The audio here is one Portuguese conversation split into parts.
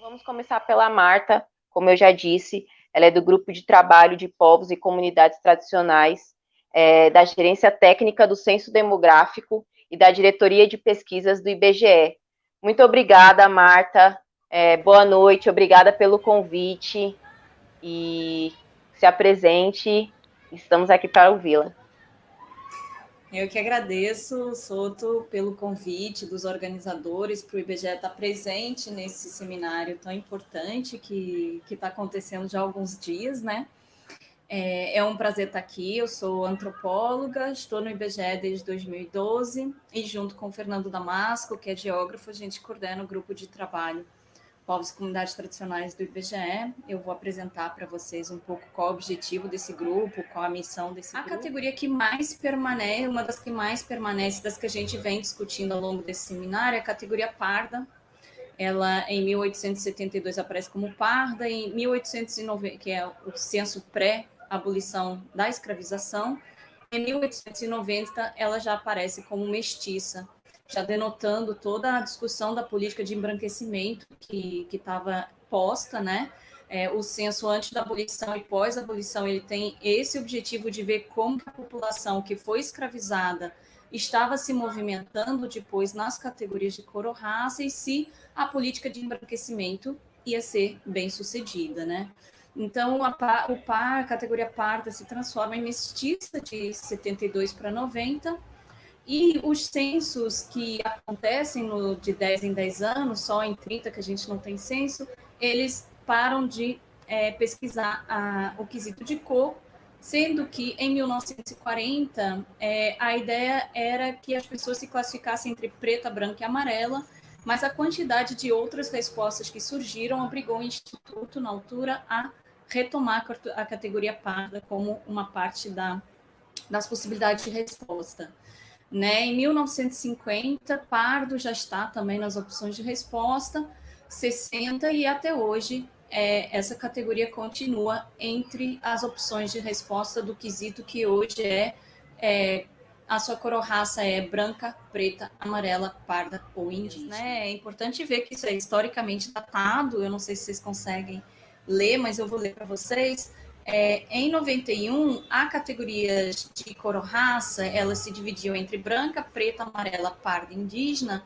Vamos começar pela Marta, como eu já disse, ela é do Grupo de Trabalho de Povos e Comunidades Tradicionais, da Gerência Técnica do Censo Demográfico e da Diretoria de Pesquisas do IBGE. Muito obrigada, Marta, boa noite, obrigada pelo convite e se apresente, estamos aqui para ouvi-la. Eu que agradeço, Soto, pelo convite dos organizadores para o IBGE estar presente nesse seminário tão importante que está acontecendo já há alguns dias, né? É um prazer estar aqui, eu sou antropóloga, estou no IBGE desde 2012 e junto com o Fernando Damasco, que é geógrafo, a gente coordena o grupo de trabalho Povos e Comunidades Tradicionais do IBGE. Eu vou apresentar para vocês um pouco qual é o objetivo desse grupo, qual a missão desse grupo. A categoria que mais permanece, uma das que mais permanece, das que a gente vem discutindo ao longo desse seminário, é a categoria parda. Ela, em 1872, aparece como parda, em 1890, que é o censo pré-abolição da escravização, em 1890, ela já aparece como mestiça, já denotando toda a discussão da política de embranquecimento que estava posta, né? O censo antes da abolição e pós-abolição, ele tem esse objetivo de ver como a população que foi escravizada estava se movimentando depois nas categorias de cor ou raça e se a política de embranquecimento ia ser bem sucedida, né? Então, a categoria parda se transforma em mestiça de 72 para 90, e os censos que acontecem de 10 em 10 anos, só em 30 que a gente não tem censo, eles param de pesquisar o quesito de cor, sendo que em 1940 a ideia era que as pessoas se classificassem entre preta, branca e amarela, mas a quantidade de outras respostas que surgiram obrigou o Instituto, na altura, a retomar a categoria parda como uma parte das possibilidades de resposta. Né? Em 1950, pardo já está também nas opções de resposta, 60 e até hoje essa categoria continua entre as opções de resposta do quesito que hoje a sua cor ou raça é branca, preta, amarela, parda ou indígena. Né? É importante ver que isso é historicamente datado, eu não sei se vocês conseguem ler, mas eu vou ler para vocês. Em 91, a categorias de cor ou raça, elas se dividiam entre branca, preta, amarela, parda e indígena,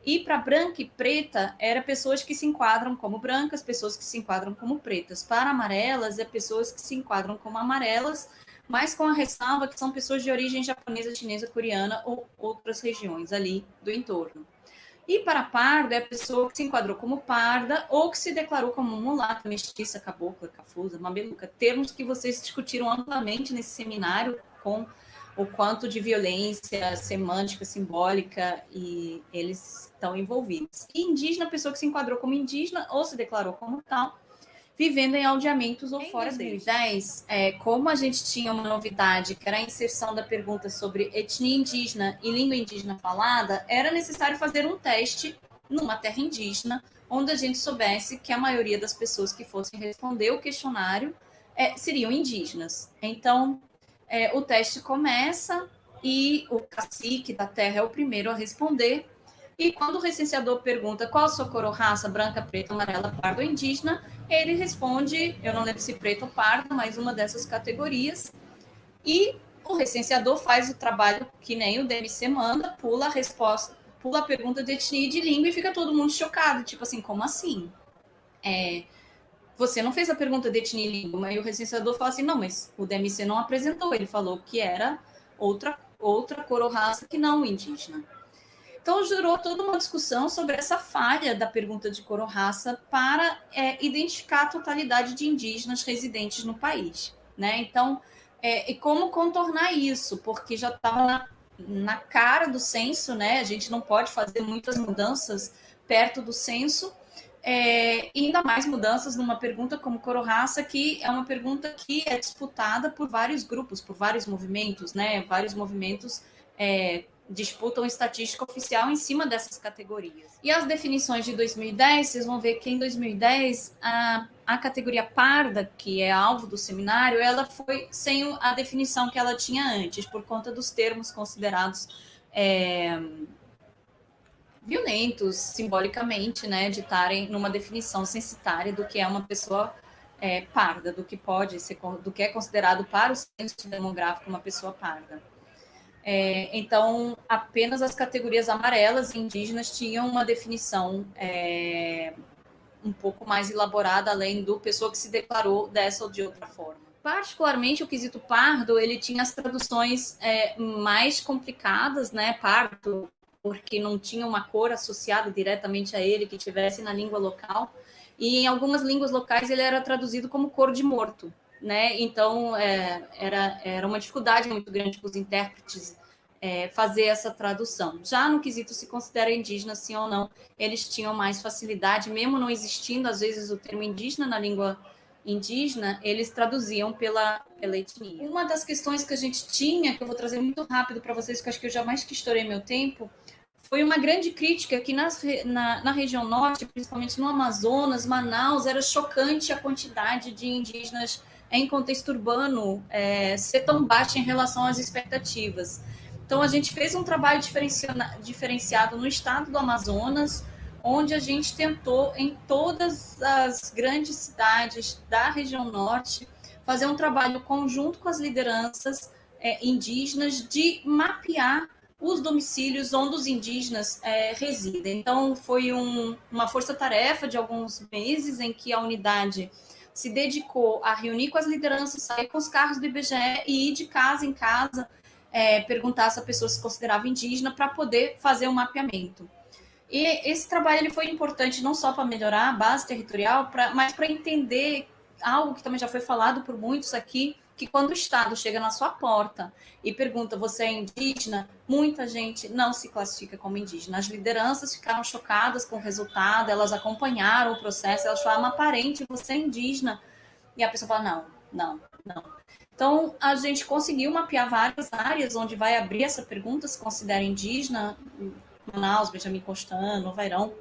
e para branca e preta, eram pessoas que se enquadram como brancas, pessoas que se enquadram como pretas. Para amarelas, é pessoas que se enquadram como amarelas, mas com a ressalva que são pessoas de origem japonesa, chinesa, coreana ou outras regiões ali do entorno. E para parda, é a pessoa que se enquadrou como parda ou que se declarou como mulata, mestiça, cabocla, cafusa, mameluca, termos que vocês discutiram amplamente nesse seminário com o quanto de violência semântica, simbólica e eles estão envolvidos. E indígena, a pessoa que se enquadrou como indígena ou se declarou como tal, vivendo em aldeamentos ou fora deles. Em 2010, como a gente tinha uma novidade, que era a inserção da pergunta sobre etnia indígena e língua indígena falada, era necessário fazer um teste numa terra indígena, onde a gente soubesse que a maioria das pessoas que fossem responder o questionário seriam indígenas. Então, o teste começa e o cacique da terra é o primeiro a responder. E quando o recenseador pergunta qual a sua cor ou raça, branca, preta, amarela, parda ou indígena, ele responde, eu não lembro se preto ou pardo, mas uma dessas categorias. E o recenseador faz o trabalho que nem o DMC manda, pula a resposta, pula a pergunta de etnia e de língua e fica todo mundo chocado, tipo assim, como assim? Você não fez a pergunta de etnia e língua, e o recenseador fala assim, não, mas o DMC não apresentou, ele falou que era outra cor ou raça que não indígena. Então, gerou toda uma discussão sobre essa falha da pergunta de cor ou raça para identificar a totalidade de indígenas residentes no país. Né? Então, e como contornar isso? Porque já estava na cara do censo, né? A gente não pode fazer muitas mudanças perto do censo, e ainda mais mudanças numa pergunta como cor ou raça, que é uma pergunta que é disputada por vários grupos, por vários movimentos, né? Vários movimentos disputam estatística oficial em cima dessas categorias. E as definições de 2010, vocês vão ver que em 2010 a categoria parda, que é alvo do seminário, ela foi sem a definição que ela tinha antes, por conta dos termos considerados violentos, simbolicamente, né, de estarem numa definição censitária do que é uma pessoa parda, do que pode ser, do que é considerado para o censo demográfico uma pessoa parda. Então, apenas as categorias amarelas e indígenas tinham uma definição um pouco mais elaborada, além do pessoa que se declarou dessa ou de outra forma. Particularmente, o quesito pardo, ele tinha as traduções mais complicadas, né? Pardo, porque não tinha uma cor associada diretamente a ele que tivesse na língua local. E em algumas línguas locais ele era traduzido como cor de morto, né? Então, era uma dificuldade muito grande para os intérpretes fazer essa tradução. Já no quesito se considera indígena, sim ou não, eles tinham mais facilidade, mesmo não existindo, às vezes, o termo indígena na língua indígena, eles traduziam pela etnia. Uma das questões que a gente tinha, que eu vou trazer muito rápido para vocês, que eu acho que eu jamais que estourei meu tempo, foi uma grande crítica que na região norte, principalmente no Amazonas, Manaus, era chocante a quantidade de indígenas em contexto urbano ser tão baixa em relação às expectativas. Então, a gente fez um trabalho diferenciado no estado do Amazonas, onde a gente tentou, em todas as grandes cidades da região norte, fazer um trabalho conjunto com as lideranças indígenas de mapear os domicílios onde os indígenas residem. Então, foi uma força-tarefa de alguns meses em que a unidade se dedicou a reunir com as lideranças, sair com os carros do IBGE e ir de casa em casa perguntar se a pessoa se considerava indígena para poder fazer um mapeamento. E esse trabalho ele foi importante não só para melhorar a base territorial, mas para entender algo que também já foi falado por muitos aqui, que quando o Estado chega na sua porta e pergunta, você é indígena? Muita gente não se classifica como indígena. As lideranças ficaram chocadas com o resultado, elas acompanharam o processo, elas falaram, aparente, você é indígena. E a pessoa fala, não. Então, a gente conseguiu mapear várias áreas onde vai abrir essa pergunta, se considera indígena, Manaus, Benjamin Constant, Novairão.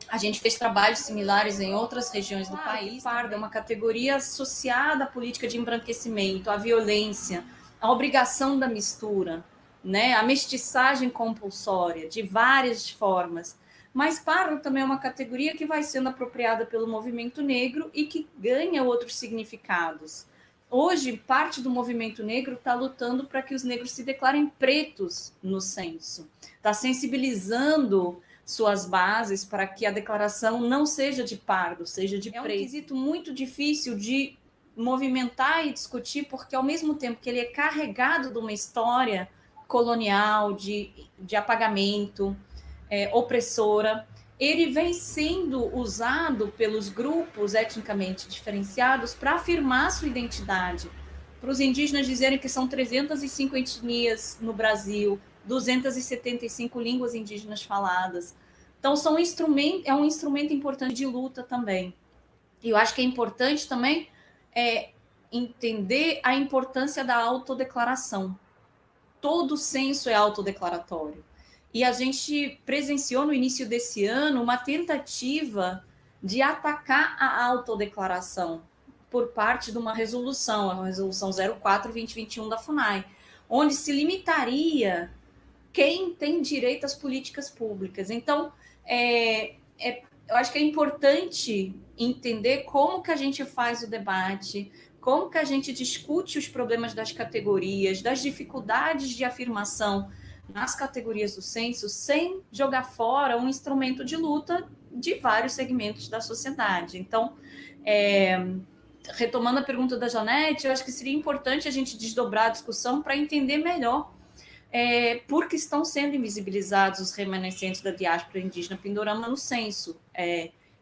A gente fez trabalhos similares em outras regiões do país. Parda é uma categoria associada à política de embranquecimento, à violência, à obrigação da mistura, né? À mestiçagem compulsória, de várias formas. Mas pardo também é uma categoria que vai sendo apropriada pelo movimento negro e que ganha outros significados. Hoje, parte do movimento negro está lutando para que os negros se declarem pretos no censo. Está sensibilizando suas bases para que a declaração não seja de pardo, seja de preto. É um quesito muito difícil de movimentar e discutir, porque ao mesmo tempo que ele é carregado de uma história colonial, de apagamento, opressora, ele vem sendo usado pelos grupos etnicamente diferenciados para afirmar sua identidade. Para os indígenas dizerem que são 305 etnias no Brasil, 275 línguas indígenas faladas. Então, é um instrumento importante de luta também. E eu acho que é importante também entender a importância da autodeclaração. Todo censo é autodeclaratório. E a gente presenciou no início desse ano uma tentativa de atacar a autodeclaração por parte de uma resolução, a resolução 04/2021 da FUNAI, onde se limitaria quem tem direito às políticas públicas. Então, eu acho que é importante entender como que a gente faz o debate, como que a gente discute os problemas das categorias, das dificuldades de afirmação nas categorias do censo, sem jogar fora um instrumento de luta de vários segmentos da sociedade. Então, retomando a pergunta da Janete, eu acho que seria importante a gente desdobrar a discussão para entender melhor por que estão sendo invisibilizados os remanescentes da diáspora indígena pindorama no censo.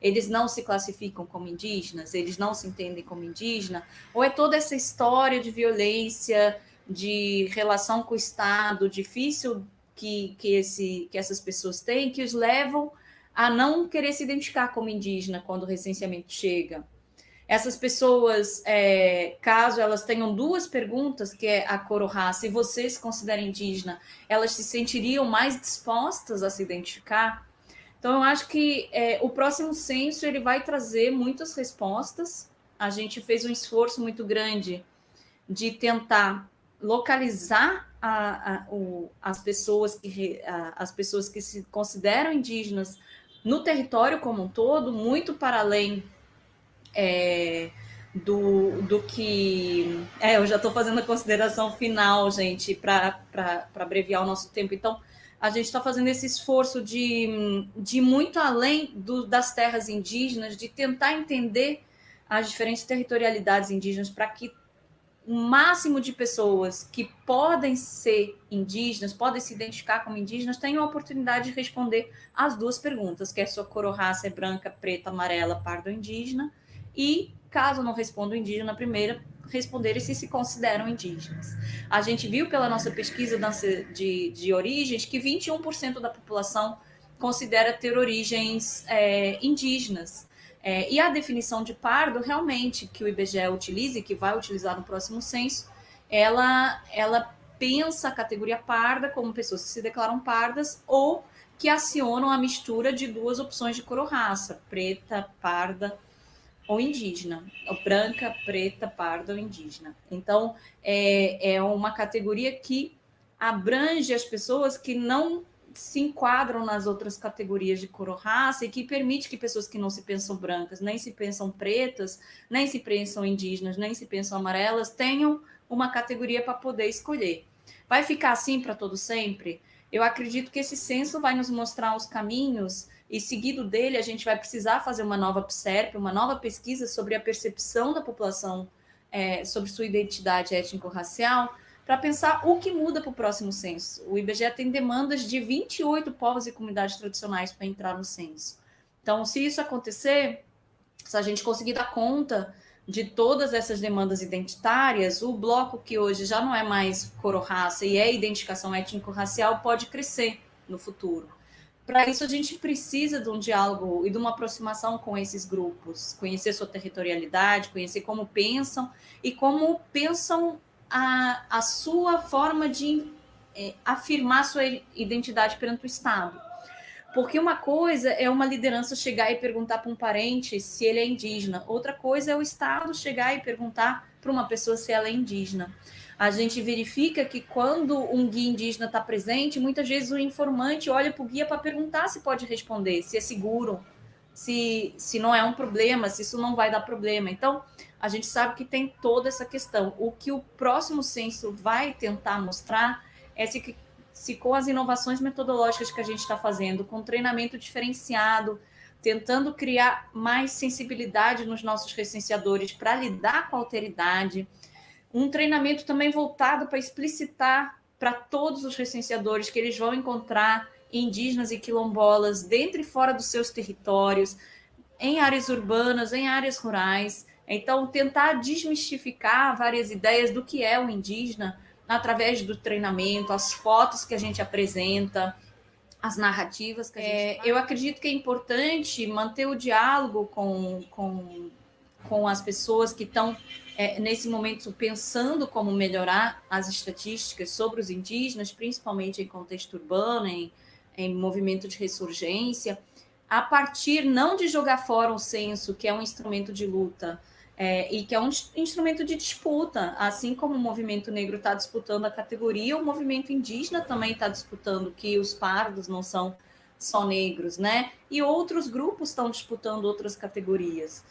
Eles não se classificam como indígenas, eles não se entendem como indígena, ou é toda essa história de violência, de relação com o Estado difícil que essas pessoas têm, que os levam a não querer se identificar como indígena quando o recenseamento chega. Essas pessoas, caso elas tenham duas perguntas, que é a cor ou raça, e você se considera indígena, elas se sentiriam mais dispostas a se identificar? Então, eu acho que o próximo censo ele vai trazer muitas respostas. A gente fez um esforço muito grande de tentar localizar as pessoas que se consideram indígenas no território como um todo, muito para além do que... eu já estou fazendo a consideração final, gente, para abreviar o nosso tempo. Então, a gente está fazendo esse esforço de muito além das terras indígenas, de tentar entender as diferentes territorialidades indígenas para que o máximo de pessoas que podem ser indígenas, podem se identificar como indígenas, tenham a oportunidade de responder as duas perguntas, que é sua cor ou raça é branca, preta, amarela, pardo ou indígena, e, caso não respondam indígena, primeira, responderem se consideram indígenas. A gente viu pela nossa pesquisa de origens que 21% da população considera ter origens indígenas. E a definição de pardo, realmente, que o IBGE utiliza e que vai utilizar no próximo censo, ela pensa a categoria parda como pessoas que se declaram pardas ou que acionam a mistura de duas opções de cor ou raça, preta, parda ou indígena, ou branca, preta, parda ou indígena. Então, é uma categoria que abrange as pessoas que não se enquadram nas outras categorias de cor ou raça e que permite que pessoas que não se pensam brancas, nem se pensam pretas, nem se pensam indígenas, nem se pensam amarelas, tenham uma categoria para poder escolher. Vai ficar assim para todo sempre? Eu acredito que esse censo vai nos mostrar os caminhos e, seguido dele, a gente vai precisar fazer uma nova PSERP, uma nova pesquisa sobre a percepção da população sobre sua identidade étnico-racial, para pensar o que muda para o próximo censo. O IBGE tem demandas de 28 povos e comunidades tradicionais para entrar no censo. Então, se isso acontecer, se a gente conseguir dar conta de todas essas demandas identitárias, o bloco que hoje já não é mais cor ou raça e é identificação étnico-racial pode crescer no futuro. Para isso, a gente precisa de um diálogo e de uma aproximação com esses grupos, conhecer sua territorialidade, conhecer como pensam e como pensam a sua forma de afirmar sua identidade perante o Estado. Porque uma coisa é uma liderança chegar e perguntar para um parente se ele é indígena, outra coisa é o Estado chegar e perguntar para uma pessoa se ela é indígena. A gente verifica que quando um guia indígena está presente, muitas vezes o informante olha para o guia para perguntar se pode responder, se é seguro, se não é um problema, se isso não vai dar problema. Então, a gente sabe que tem toda essa questão. O que o próximo censo vai tentar mostrar é se com as inovações metodológicas que a gente está fazendo, com treinamento diferenciado, tentando criar mais sensibilidade nos nossos recenseadores para lidar com a alteridade, um treinamento também voltado para explicitar para todos os recenseadores que eles vão encontrar indígenas e quilombolas dentro e fora dos seus territórios, em áreas urbanas, em áreas rurais. Então, tentar desmistificar várias ideias do que é o indígena através do treinamento, as fotos que a gente apresenta, as narrativas que a gente faz. Eu acredito que é importante manter o diálogo com as pessoas que estão, nesse momento, pensando como melhorar as estatísticas sobre os indígenas, principalmente em contexto urbano, em movimento de ressurgência, a partir não de jogar fora o censo, que é um instrumento de luta, e que é um instrumento de disputa, assim como o movimento negro está disputando a categoria, o movimento indígena também está disputando que os pardos não são só negros, né? E outros grupos estão disputando outras categorias.